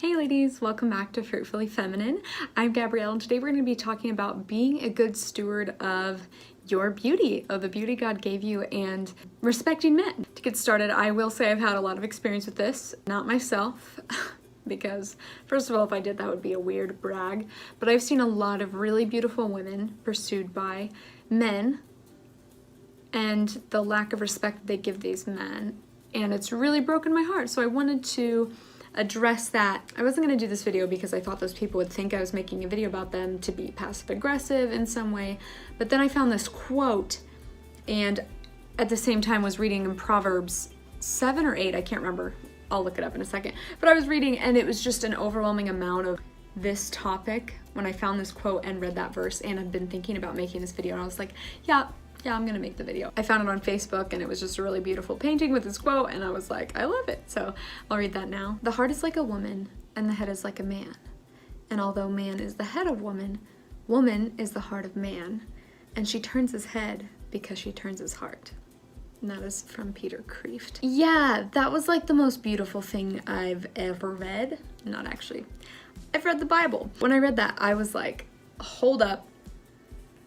Hey ladies, welcome back to Fruitfully Feminine. I'm Gabrielle and today we're going to be talking about being a good steward of your beauty, of the beauty God gave you, and respecting men. To get started, I will say I've had a lot of experience with this, not myself, because first of all, if I did, that would be a weird brag, but I've seen a lot of really beautiful women pursued by men and the lack of respect they give these men, and it's really broken my heart, so I wanted to address that. I wasn't going to do this video because I thought those people would think I was making a video about them to be passive aggressive in some way, but then I found this quote and at the same time was reading in Proverbs 7 or 8, I can't remember, I'll look it up in a second, but I was reading and it was just an overwhelming amount of this topic when I found this quote and read that verse, and I've been thinking about making this video and I was like, yeah, I'm gonna make the video. I found it on Facebook and it was just a really beautiful painting with this quote and I was like, I love it. So I'll read that now. The heart is like a woman and the head is like a man. And although man is the head of woman, woman is the heart of man. And she turns his head because she turns his heart. And that is from Peter Kreeft. Yeah, that was like the most beautiful thing I've ever read. Not actually. I've read the Bible. When I read that, I was like, hold up.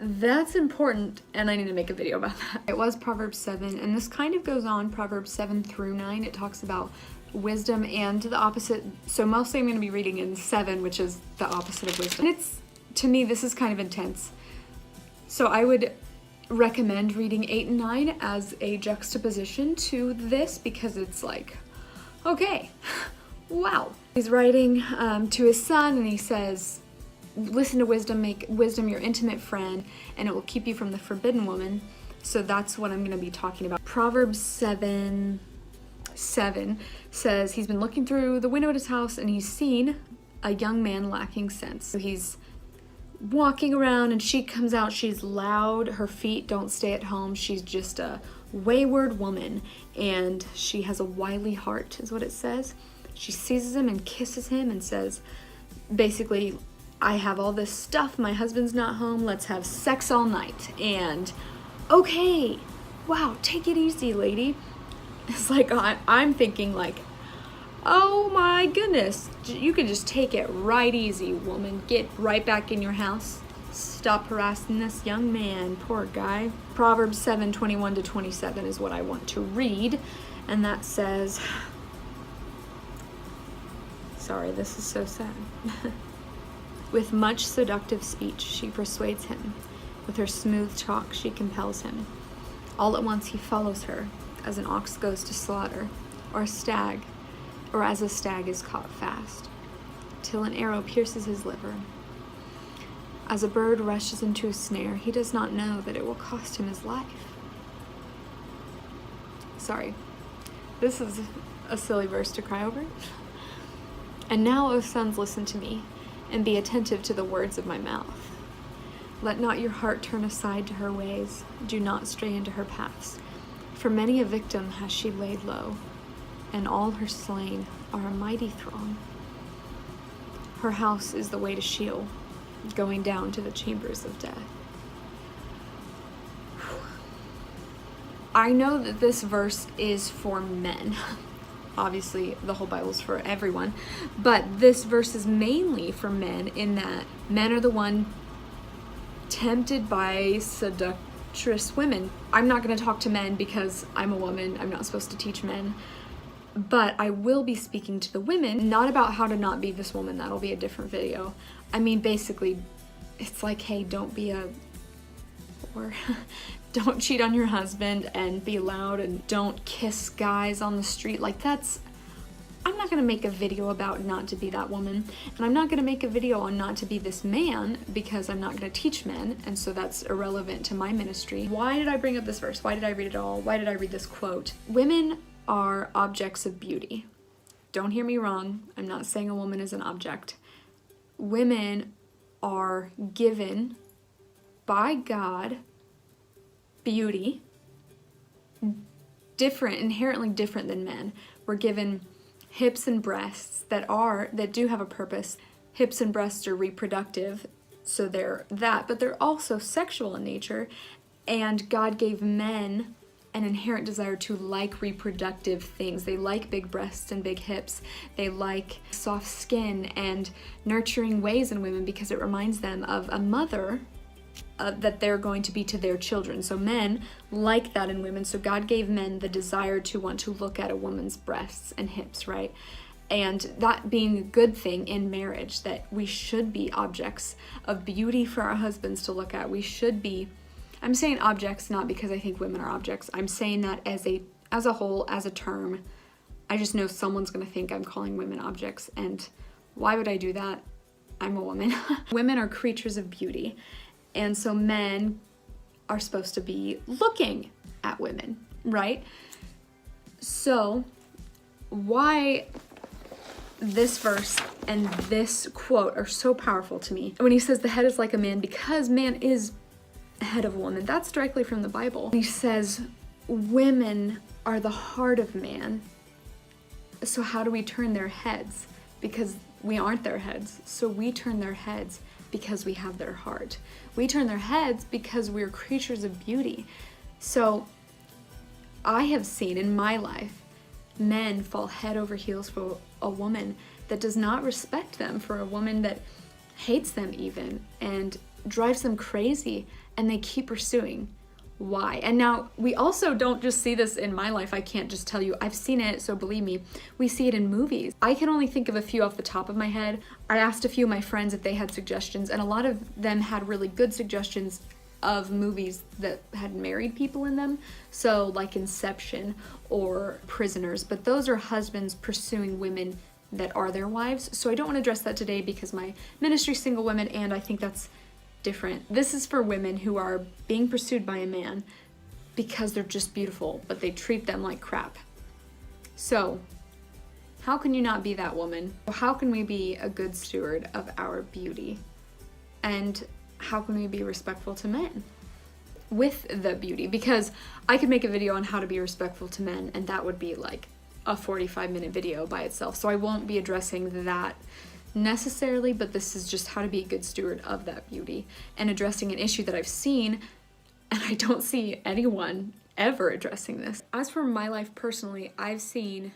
That's important, and I need to make a video about that. It was Proverbs 7, and this kind of goes on, Proverbs 7 through 9. It talks about wisdom and the opposite. So mostly I'm going to be reading in 7, which is the opposite of wisdom. And it's, to me, this is kind of intense. So I would recommend reading 8 and 9 as a juxtaposition to this because it's like, okay, wow. He's writing to his son, and he says, listen to wisdom, make wisdom your intimate friend, and it will keep you from the forbidden woman. So that's what I'm going to be talking about. Proverbs 7 says he's been looking through the window at his house and he's seen a young man lacking sense. So he's walking around and she comes out, she's loud, her feet don't stay at home, she's just a wayward woman, and she has a wily heart is what it says. She seizes him and kisses him and says, basically, I have all this stuff, my husband's not home, let's have sex all night. And okay, wow, take it easy, lady. It's like, I'm thinking like, oh my goodness, you can just take it right easy, woman. Get right back in your house. Stop harassing this young man, poor guy. Proverbs 7:21 to 27 is what I want to read. And that says, sorry, this is so sad. With much seductive speech, she persuades him. With her smooth talk, she compels him. All at once he follows her, as an ox goes to slaughter, or as a stag is caught fast, till an arrow pierces his liver. As a bird rushes into a snare, he does not know that it will cost him his life. Sorry, this is a silly verse to cry over. And now, O sons, listen to me, and be attentive to the words of my mouth. Let not your heart turn aside to her ways. Do not stray into her paths. For many a victim has she laid low, and all her slain are a mighty throng. Her house is the way to Sheol, going down to the chambers of death. I know that this verse is for men. Obviously, the whole Bible's for everyone, but this verse is mainly for men in that men are the one tempted by seductress women. I'm not going to talk to men because I'm a woman. I'm not supposed to teach men, but I will be speaking to the women, not about how to not be this woman. That'll be a different video. I mean, basically, it's like, hey, don't be a whore. Don't cheat on your husband and be loud, and don't kiss guys on the street. Like, that's, I'm not gonna make a video about not to be that woman, and I'm not gonna make a video on not to be this man because I'm not gonna teach men, and so that's irrelevant to my ministry. Why did I bring up this verse? Why did I read it all? Why did I read this quote? Women are objects of beauty. Don't hear me wrong. I'm not saying a woman is an object. Women are given by God beauty, different, inherently different than men. We're given hips and breasts that do have a purpose. Hips and breasts are reproductive, so they're that, but they're also sexual in nature, and God gave men an inherent desire to like reproductive things. They like big breasts and big hips. They like soft skin and nurturing ways in women because it reminds them of a mother that they're going to be to their children. So men like that in women. So God gave men the desire to want to look at a woman's breasts and hips, right? And that being a good thing in marriage, that we should be objects of beauty for our husbands to look at. We should be, I'm saying objects not because I think women are objects. I'm saying that as a whole, as a term. I just know someone's going to think I'm calling women objects, and why would I do that? I'm a woman. Women are creatures of beauty, and so men are supposed to be looking at women, right? So why this verse and this quote are so powerful to me. When he says the head is like a man, because man is head of a woman, that's directly from the Bible. He says women are the heart of man. So how do we turn their heads? Because we aren't their heads. So we turn their heads because we have their heart. We turn their heads because we're creatures of beauty. So I have seen in my life men fall head over heels for a woman that does not respect them, for a woman that hates them even and drives them crazy, and they keep pursuing. Why? And now we also don't just see this in my life. I can't just tell you. I've seen it, so believe me. We see it in movies. I can only think of a few off the top of my head. I asked a few of my friends if they had suggestions, and a lot of them had really good suggestions of movies that had married people in them. So like Inception or Prisoners, but those are husbands pursuing women that are their wives. So I don't want to address that today because my ministry's single women, and I think that's different. This is for women who are being pursued by a man because they're just beautiful, but they treat them like crap. So how can you not be that woman? How can we be a good steward of our beauty? And how can we be respectful to men with the beauty? Because I could make a video on how to be respectful to men, and that would be like a 45-minute video by itself. So I won't be addressing that necessarily, but this is just how to be a good steward of that beauty and addressing an issue that I've seen, and I don't see anyone ever addressing this. As for my life personally, I've seen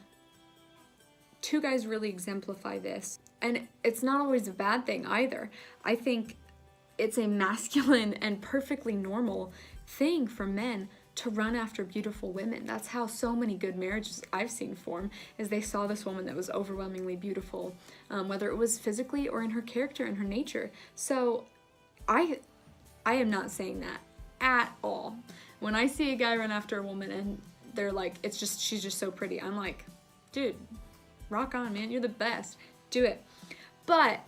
two guys really exemplify this, and it's not always a bad thing either. I think it's a masculine and perfectly normal thing for men to run after beautiful women. That's how so many good marriages I've seen form, is they saw this woman that was overwhelmingly beautiful, whether it was physically or in her character and her nature. So I am not saying that at all. When I see a guy run after a woman and they're like, she's just so pretty, I'm like, dude, rock on, man, you're the best, do it. But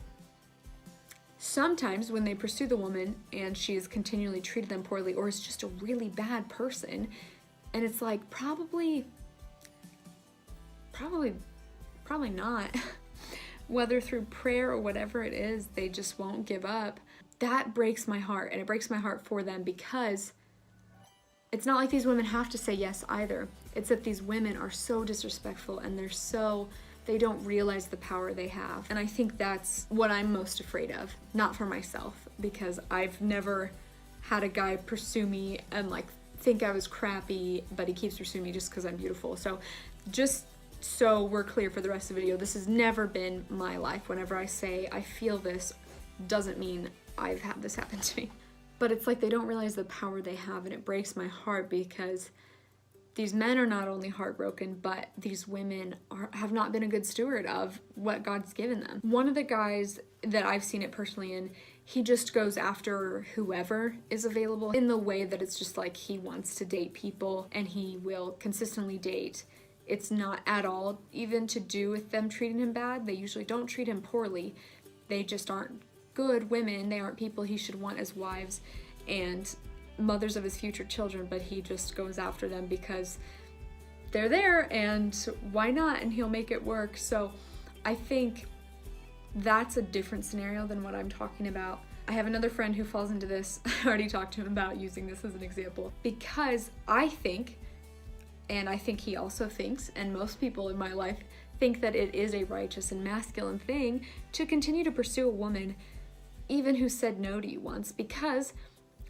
sometimes when they pursue the woman and she has continually treated them poorly, or is just a really bad person, and it's like, probably not. Whether through prayer or whatever it is, they just won't give up. That breaks my heart, and it breaks my heart for them, because it's not like these women have to say yes either. It's that these women are so disrespectful, and they don't realize the power they have. And I think that's what I'm most afraid of. Not for myself, because I've never had a guy pursue me and like think I was crappy, but he keeps pursuing me just because I'm beautiful. So just so we're clear for the rest of the video, this has never been my life. Whenever I say I feel this, doesn't mean I've had this happen to me. But it's like they don't realize the power they have, and it breaks my heart, because these men are not only heartbroken, but these women have not been a good steward of what God's given them. One of the guys that I've seen it personally in, he just goes after whoever is available in the way that it's just like he wants to date people, and he will consistently date. It's not at all even to do with them treating him bad. They usually don't treat him poorly. They just aren't good women. They aren't people he should want as wives and mothers of his future children, but he just goes after them because they're there, and why not, and he'll make it work. So I think that's a different scenario than what I'm talking about. I have another friend who falls into this. I already talked to him about using this as an example, because I think, and I think he also thinks, and most people in my life think, that it is a righteous and masculine thing to continue to pursue a woman even who said no to you once, because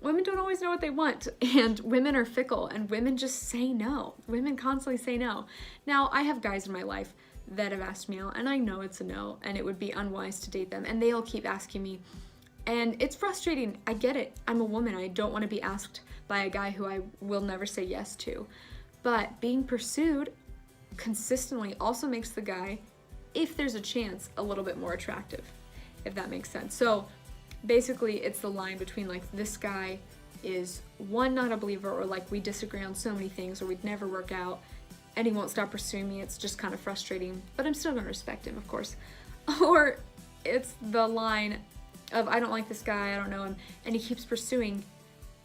women don't always know what they want, and women are fickle, and women just say no. Women constantly say no. Now, I have guys in my life that have asked me out, and I know it's a no, and it would be unwise to date them, and they'll keep asking me, and it's frustrating. I get it. I'm a woman. I don't want to be asked by a guy who I will never say yes to. But being pursued consistently also makes the guy, if there's a chance, a little bit more attractive, if that makes sense. So basically it's the line between like, this guy is one, not a believer, or like we disagree on so many things, or we'd never work out, and he won't stop pursuing me. It's just kind of frustrating, but I'm still gonna respect him, of course. Or it's the line of, I don't like this guy, I don't know him, and he keeps pursuing,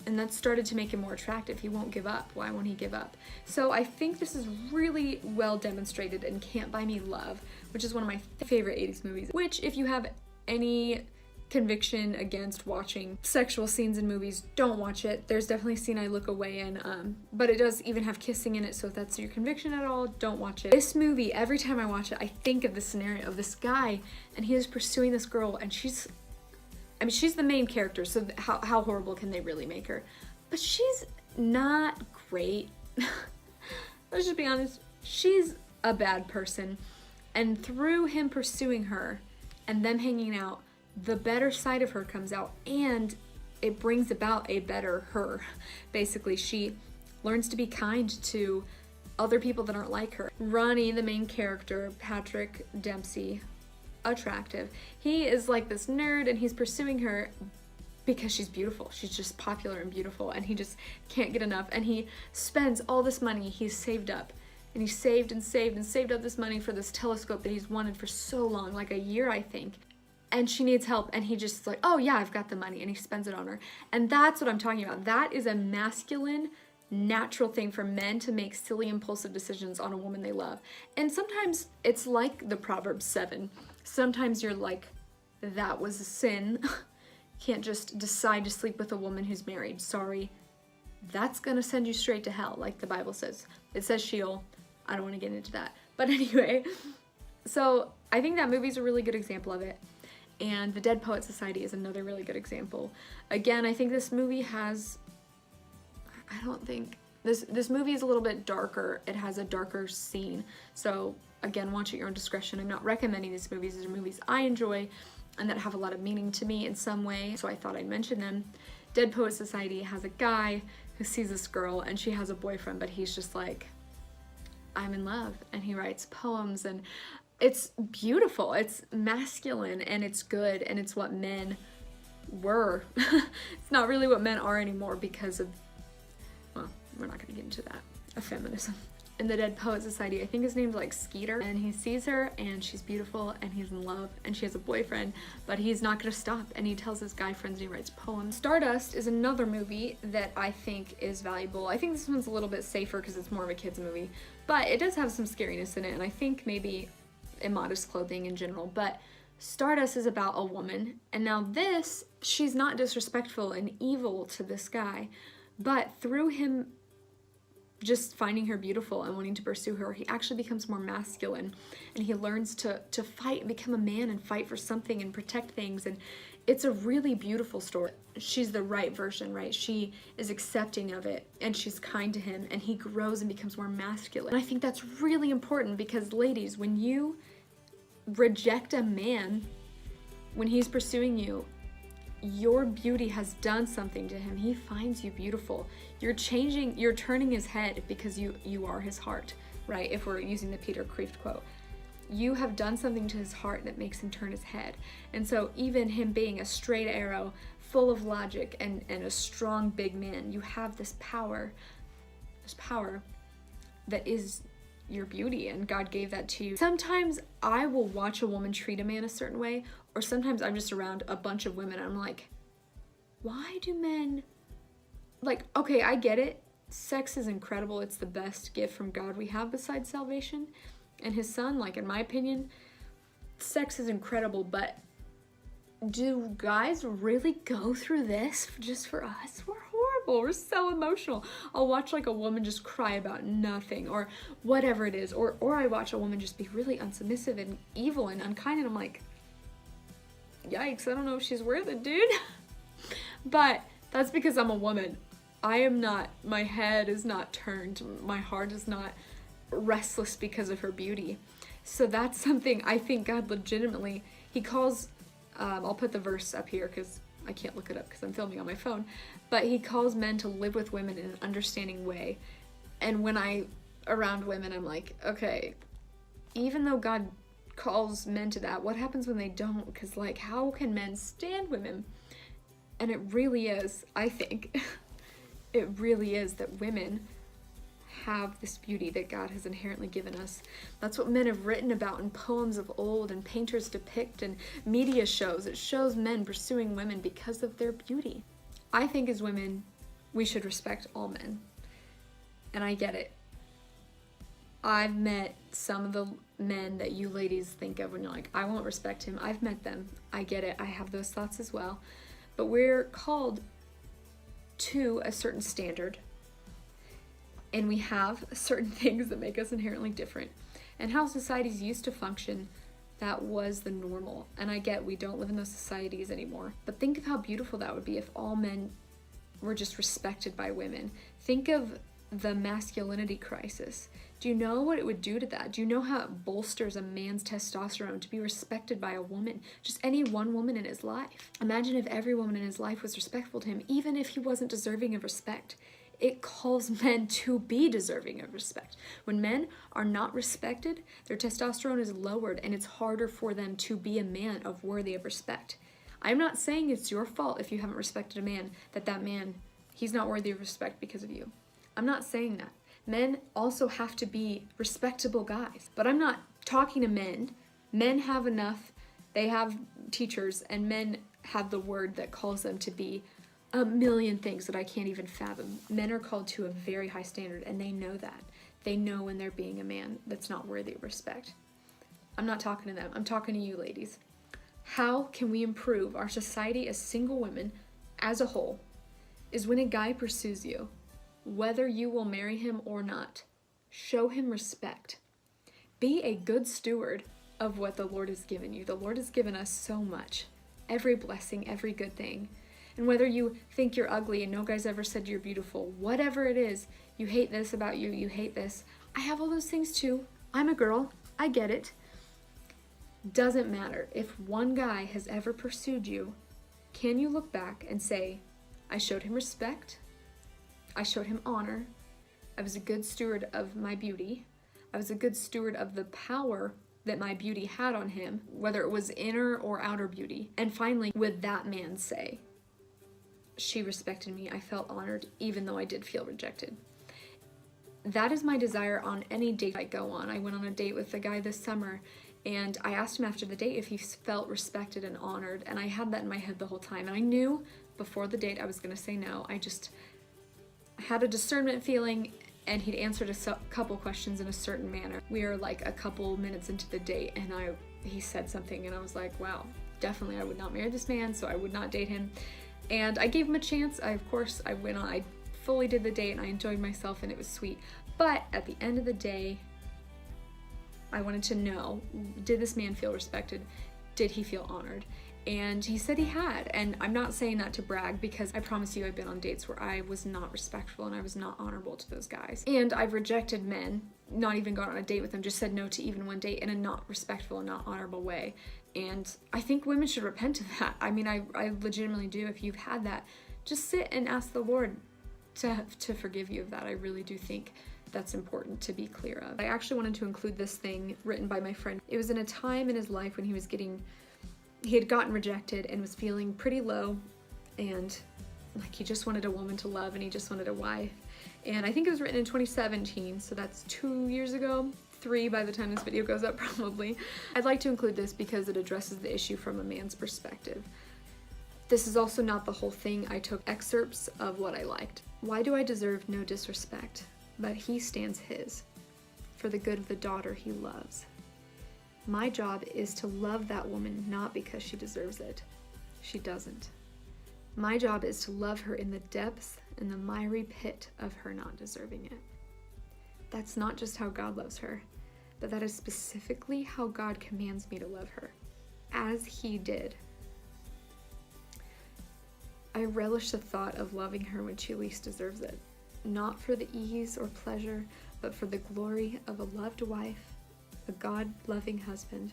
and that started to make him more attractive. He won't give up. Why won't he give up? So I think this is really well demonstrated in Can't Buy Me Love, which is one of my favorite 80s movies, which if you have any conviction against watching sexual scenes in movies, don't watch it. There's definitely a scene I look away in, but it does even have kissing in it, so if that's your conviction at all, don't watch it. This movie, every time I watch it, I think of this scenario of this guy, and he is pursuing this girl, and she's the main character, so how horrible can they really make her? But she's not great. Let's just be honest. She's a bad person. And through him pursuing her and them hanging out, the better side of her comes out, and it brings about a better her. Basically, she learns to be kind to other people that aren't like her. Ronnie, the main character, Patrick Dempsey, attractive. He is like this nerd, and he's pursuing her because she's beautiful. She's just popular and beautiful, and he just can't get enough. And he spends all this money he's saved up, and he saved and saved and saved up this money for this telescope that he's wanted for so long, like a year, I think. And she needs help, and he just like, oh yeah, I've got the money, and he spends it on her. And that's what I'm talking about. That is a masculine, natural thing for men to make silly, impulsive decisions on a woman they love. And sometimes it's like the Proverbs 7. Sometimes you're like, that was a sin. Can't just decide to sleep with a woman who's married. Sorry. That's gonna send you straight to hell, like the Bible says. It says Sheol. I don't want to get into that. But anyway, so I think that movie's a really good example of it. And The Dead Poet Society is another really good example. Again, I think this movie has, this movie is a little bit darker. It has a darker scene. So again, watch at your own discretion. I'm not recommending these movies. These are movies I enjoy and that have a lot of meaning to me in some way, so I thought I'd mention them. Dead Poet Society has a guy who sees this girl, and she has a boyfriend, but he's just like, I'm in love, and he writes poems, and it's beautiful. It's masculine, and it's good, and it's what men were. It's not really what men are anymore because of, well, we're not gonna get into that, of feminism. In The Dead Poet Society, I think his name's like Skeeter, and he sees her, and she's beautiful, and he's in love, and she has a boyfriend, but he's not gonna stop, and he tells his guy friends and he writes poems. Stardust is another movie that I think is valuable. I think this one's a little bit safer because it's more of a kid's movie, but it does have some scariness in it, and I think maybe immodest clothing in general, but Stardust is about a woman, and now this, she's not disrespectful and evil to this guy, but through him just finding her beautiful and wanting to pursue her, he actually becomes more masculine, and he learns to fight and become a man and fight for something and protect things, and it's a really beautiful story. She's the right version, right? She is accepting of it, and she's kind to him, and he grows and becomes more masculine. And I think that's really important because, ladies, when you reject a man when he's pursuing you, your beauty has done something to him. He finds you beautiful. You're turning his head because you are his heart, right? If we're using the Peter Kreeft quote. You have done something to his heart that makes him turn his head. And so even him being a straight arrow, full of logic, and a strong big man, you have this power that is your beauty, and God gave that to you. Sometimes I will watch a woman treat a man a certain way, or sometimes I'm just around a bunch of women and I'm like, why do men, like, okay, I get it. Sex is incredible. It's the best gift from God we have besides salvation and his son. Like, in my opinion, sex is incredible, but do guys really go through this just for us? We're horrible. We're so emotional. I'll watch like a woman just cry about nothing or whatever it is, or I watch a woman just be really unsubmissive and evil and unkind, and I'm like, yikes, I don't know if she's worth it, dude. But That's because I'm a woman. I am not, my head is not turned, my heart is not restless because of her beauty. So that's something I think God legitimately, he calls, I'll put the verse up here because I can't look it up because I'm filming on my phone, but he calls men to live with women in an understanding way. And when I around women, I'm like, okay, even though God calls men to that, what happens when they don't? Because like, how can men stand women? And it really is, I think, it really is that women have this beauty that God has inherently given us. That's what men have written about in poems of old, and painters depict, and media shows. It shows men pursuing women because of their beauty. I think as women, we should respect all men. And I get it. I've met some of the men that you ladies think of when you're like, I won't respect him. I've met them. I get it. I have those thoughts as well. But we're called to a certain standard. And we have certain things that make us inherently different. And how societies used to function, that was the normal. And I get we don't live in those societies anymore. But think of how beautiful that would be if all men were just respected by women. Think of the masculinity crisis. Do you know what it would do to that? Do you know how it bolsters a man's testosterone to be respected by a woman? Just any one woman in his life. Imagine if every woman in his life was respectful to him, even if he wasn't deserving of respect. It calls men to be deserving of respect. When men are not respected, their testosterone is lowered and it's harder for them to be a man of worthy of respect. I'm not saying it's your fault if you haven't respected a man, that man, he's not worthy of respect because of you. I'm not saying that. Men also have to be respectable guys. But I'm not talking to men. Men have enough. They have teachers, and men have the word that calls them to be a million things that I can't even fathom. Men are called to a very high standard, and they know that. They know when they're being a man that's not worthy of respect. I'm not talking to them. I'm talking to you ladies. How can we improve our society as single women as a whole is when a guy pursues you, whether you will marry him or not, show him respect. Be a good steward of what the Lord has given you. The Lord has given us so much. Every blessing, every good thing. And whether you think you're ugly and no guy's ever said you're beautiful, whatever it is, you hate this about you, you hate this. I have all those things too. I'm a girl. I get it. Doesn't matter. If one guy has ever pursued you, can you look back and say, I showed him respect, I showed him honor, I was a good steward of my beauty, I was a good steward of the power that my beauty had on him, whether it was inner or outer beauty. And finally, would that man say, she respected me, I felt honored, even though I did feel rejected. That is my desire on any date I go on. I went on a date with a guy this summer, and I asked him after the date if he felt respected and honored, and I had that in my head the whole time. And I knew before the date I was gonna say no. I just had a discernment feeling, and he'd answered a couple questions in a certain manner. We were like a couple minutes into the date, and he said something, and I was like, wow, definitely I would not marry this man, so I would not date him. And I gave him a chance. I went on, I fully did the date, and I enjoyed myself, and it was sweet. But at the end of the day, I wanted to know, did this man feel respected? Did he feel honored? And he said he had. And I'm not saying that to brag, because I promise you I've been on dates where I was not respectful and I was not honorable to those guys. And I've rejected men, not even gone on a date with them, just said no to even one date in a not respectful and not honorable way. And I think women should repent of that. I mean, I legitimately do. If you've had that, just sit and ask the Lord to forgive you of that. I really do think that's important to be clear of. I actually wanted to include this thing written by my friend. It was in a time in his life when he had gotten rejected and was feeling pretty low, and like he just wanted a woman to love, and he just wanted a wife. And I think it was written in 2017, so that's 2 years ago, 3 by the time this video goes up probably. I'd like to include this because it addresses the issue from a man's perspective. This is also not the whole thing. I took excerpts of what I liked. Why do I deserve no disrespect? But he stands his, for the good of the daughter he loves. My job is to love that woman not because she deserves it. She doesn't. My job is to love her in the depths and the miry pit of her not deserving it. That's not just how God loves her, but that is specifically how God commands me to love her, as he did. I relish the thought of loving her when she least deserves it, not for the ease or pleasure, but for the glory of a loved wife, a God-loving husband,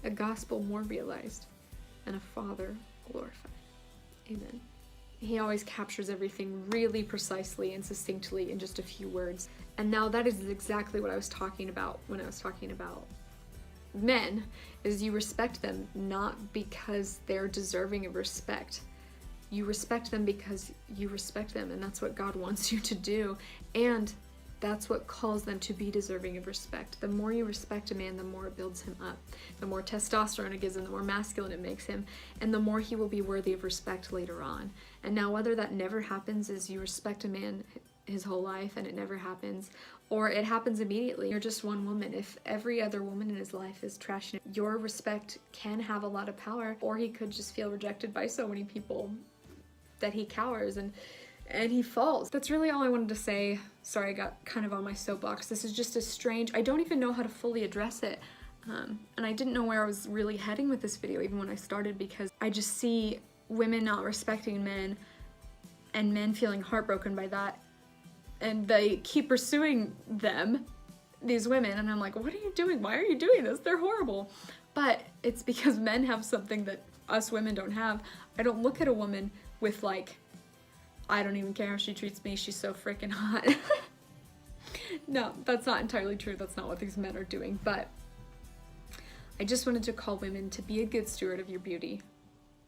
a gospel more realized, and a father glorified. Amen. He always captures everything really precisely and succinctly in just a few words. And now that is exactly what I was talking about when I was talking about men, is you respect them not because they're deserving of respect. You respect them because you respect them, and that's what God wants you to do. And that's what calls them to be deserving of respect. The more you respect a man, the more it builds him up. The more testosterone it gives him, the more masculine it makes him, and the more he will be worthy of respect later on. And now whether that never happens is you respect a man his whole life and it never happens, or it happens immediately. You're just one woman. If every other woman in his life is trashing it, your respect can have a lot of power, or he could just feel rejected by so many people that he cowers and he falls. That's really all I wanted to say. Sorry, I got kind of on my soapbox. This is just a strange, I don't even know how to fully address it. And I didn't know where I was really heading with this video even when I started, because I just see women not respecting men and men feeling heartbroken by that. And they keep pursuing them, these women, and I'm like, what are you doing? Why are you doing this? They're horrible. But it's because men have something that us women don't have. I don't look at a woman with like, I don't even care how she treats me, she's so freaking hot. No, that's not entirely true. That's not what these men are doing. But I just wanted to call women to be a good steward of your beauty.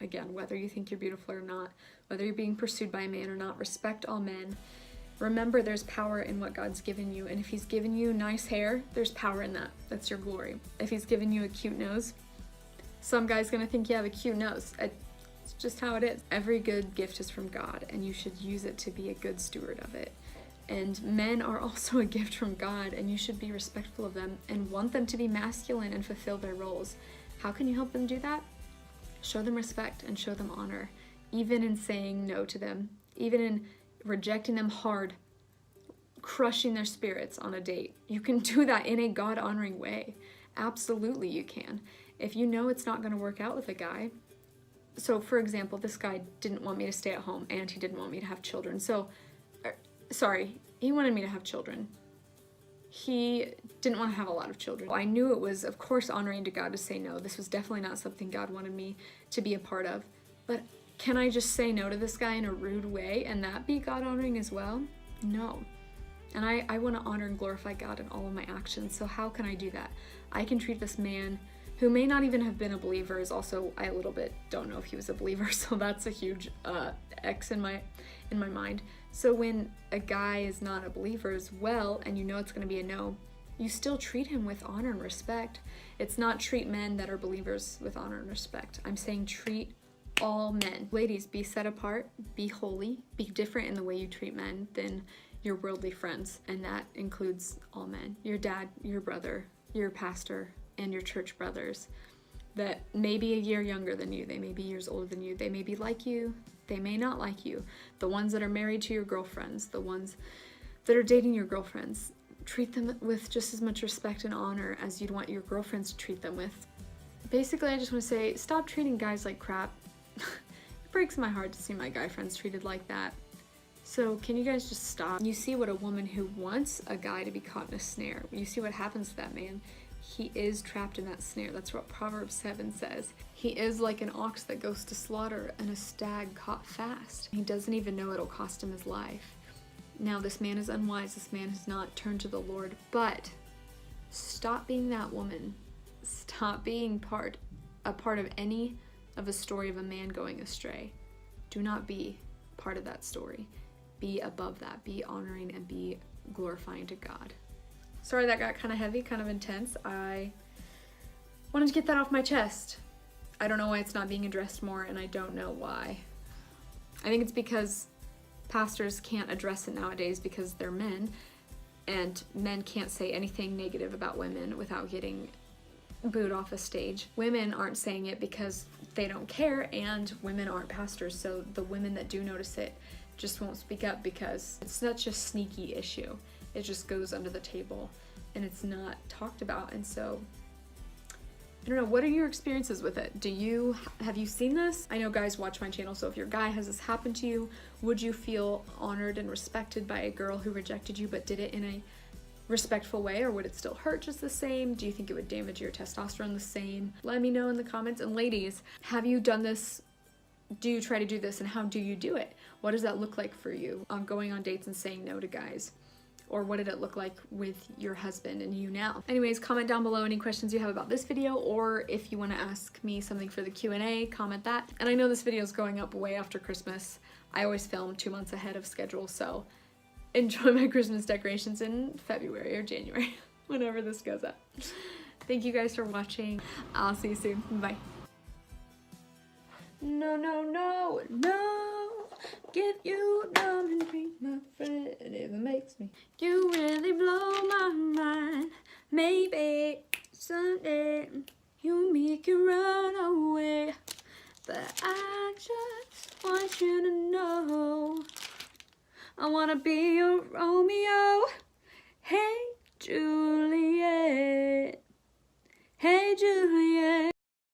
Again, whether you think you're beautiful or not, whether you're being pursued by a man or not, respect all men. Remember, there's power in what God's given you. And if he's given you nice hair, there's power in that. That's your glory. If he's given you a cute nose, some guy's gonna think you have a cute nose. It's just how it is. Every good gift is from God, and you should use it to be a good steward of it. And men are also a gift from God, and you should be respectful of them and want them to be masculine and fulfill their roles. How can you help them do that? Show them respect and show them honor, even in saying no to them, even in rejecting them hard, crushing their spirits on a date. You can do that in a God-honoring way. Absolutely you can. If you know it's not going to work out with a guy, so for example, this guy didn't want me to stay at home and he didn't want me to have children. So, sorry, he wanted me to have children. He didn't want to have a lot of children. I knew it was, of course, honoring to God to say no. This was definitely not something God wanted me to be a part of. But can I just say no to this guy in a rude way and that be God-honoring as well? No. And I want to honor and glorify God in all of my actions. So how can I do that? I can treat this man who may not even have been a believer, is also, I a little bit don't know if he was a believer, so that's a huge X in my mind. So when a guy is not a believer as well, and you know it's going to be a no, you still treat him with honor and respect. It's not treat men that are believers with honor and respect. I'm saying treat all men. Ladies, be set apart, be holy, be different in the way you treat men than your worldly friends, and that includes all men. Your dad, your brother, your pastor, and your church brothers that may be a year younger than you, they may be years older than you, they may be like you, they may not like you. The ones that are married to your girlfriends, the ones that are dating your girlfriends, treat them with just as much respect and honor as you'd want your girlfriends to treat them with. Basically, I just want to say, stop treating guys like crap. It breaks my heart to see my guy friends treated like that. So can you guys just stop? You see what a woman who wants a guy to be caught in a snare, you see what happens to that man. He is trapped in that snare. That's what Proverbs 7 says. He is like an ox that goes to slaughter and a stag caught fast. He doesn't even know it'll cost him his life. Now this man is unwise. This man has not turned to the Lord, but stop being that woman. Stop being a part of any of a story of a man going astray. Do not be part of that story. Be above that. Be honoring and be glorifying to God. Sorry that got kind of heavy, kind of intense. I wanted to get that off my chest. I don't know why it's not being addressed more, and I don't know why. I think it's because pastors can't address it nowadays because they're men, and men can't say anything negative about women without getting booed off a stage. Women aren't saying it because they don't care, and women aren't pastors, so the women that do notice it just won't speak up because it's such a sneaky issue. It just goes under the table and it's not talked about. And so I don't know, what are your experiences with it? Have you seen this? I know guys watch my channel, so if your guy has this happen to you, would you feel honored and respected by a girl who rejected you but did it in a respectful way, or would it still hurt just the same? Do you think it would damage your testosterone the same? Let me know in the comments. And ladies, have you done this? Do you try to do this, and how do you do it? What does that look like for you? Going on dates and saying no to guys? Or what did it look like with your husband and you now? Anyways, comment down below any questions you have about this video, or if you want to ask me something for the Q&A, comment that. And I know this video is going up way after Christmas. I always film 2 months ahead of schedule, so enjoy my Christmas decorations in February or January, whenever this goes up. Thank you guys for watching. I'll see you soon. Bye. No, no, no, no. Give you diamond ring, my friend, if it makes me. You really blow my mind. Maybe someday you make it run away, but I just want you to know I wanna be your Romeo. Hey, Jude.